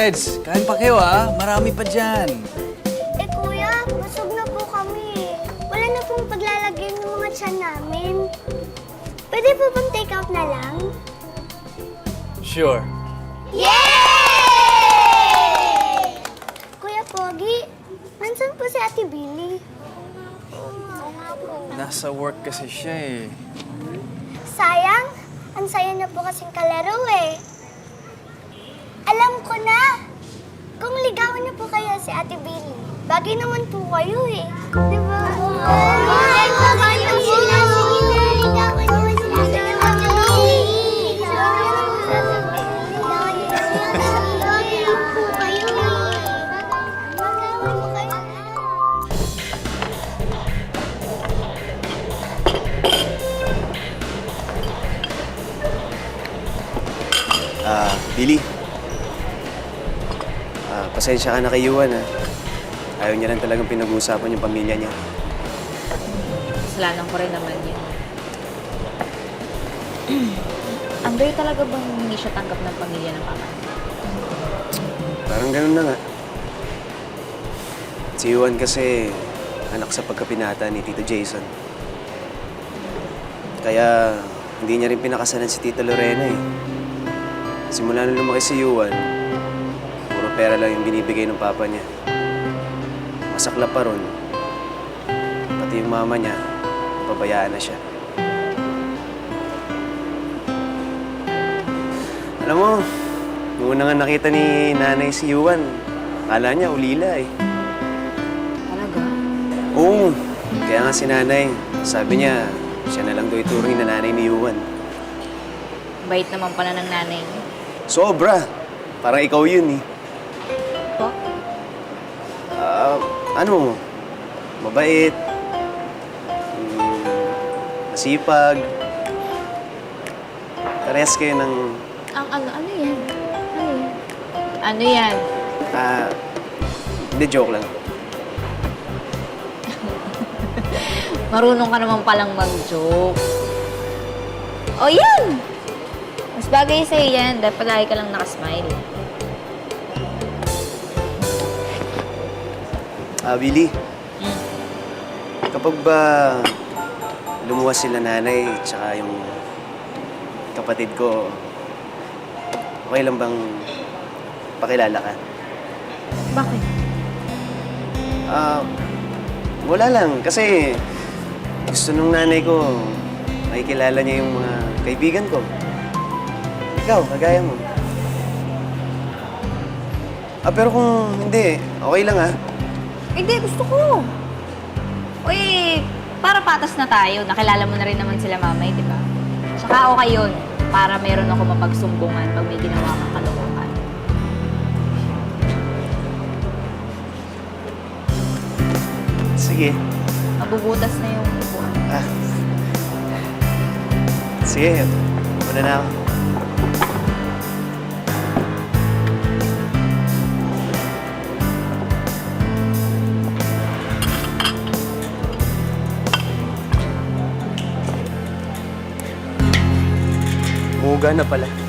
Reds, kain pa kayo marami pa dyan. Eh kuya, busog na po kami. Wala na pong paglalagay ng mga tiyan namin. Pwede po bang take out na lang? Sure. Yay! Kuya Pogi, nandiyan po si Ate Billy? Nasa work kasi siya Sayang, ang saya na po kasing kalaro Alam ko na! Kung ligawan niyo po kaya si Ate Billy, bagay naman po kayo Di ba? Ay, bagay na sila. Sige na, ligawan niyo si Ate Billy. Bagay na po kayo Billy. Pasensya ka na kay Yuan, Ayaw niya lang talagang pinag-uusapan yung pamilya niya. Kasalanan ko rin naman yun. Andrew, talaga bang hindi siya tanggap ng pamilya ng papa? Parang ganun na nga. Si Yuan kasi anak sa pagkapinata ni Tito Jason. Kaya hindi niya rin pinakasalan si Tita Lorena Simula nung lumaki si Yuan, puro pera lang yung binibigay ng papa niya. Masaklap pa ron. Pati yung mama niya, pabayaan na siya. Alam mo, nung una nga nakita ni nanay si Yuan, akala niya ulila Talaga? Oo, kaya nga si nanay, sabi niya, siya na lang daw ituring na nanay ni Yuan. Bait naman pala ng nanay niya. Sobra! Parang ikaw yun Po? Mabait, masipag, parehas kayo ng... Ano yan? Ano yan? Hindi, joke lang. Marunong ka naman palang mag-joke. O yan! Mas bagay sa'yo yan. Dapat lagi ka lang nakasmile. Billy, kapag ba lumuwas sila nanay tsaka yung kapatid ko, okay lang bang pakilala ka? Bakit? Wala lang. Kasi gusto nung nanay ko makikilala niya yung mga kaibigan ko. Ikaw, kagaya mo. Pero kung hindi, okay lang Hindi, gusto ko. Uy, para patas na tayo. Nakilala mo na rin naman sila mamay, di ba? Tsaka okay yun. Para meron ako mapagsumbungan pag may ginawa kang kalokohan. Sige. Mabubutas na yung buwan. Sige, muna na ako. Muga na pala.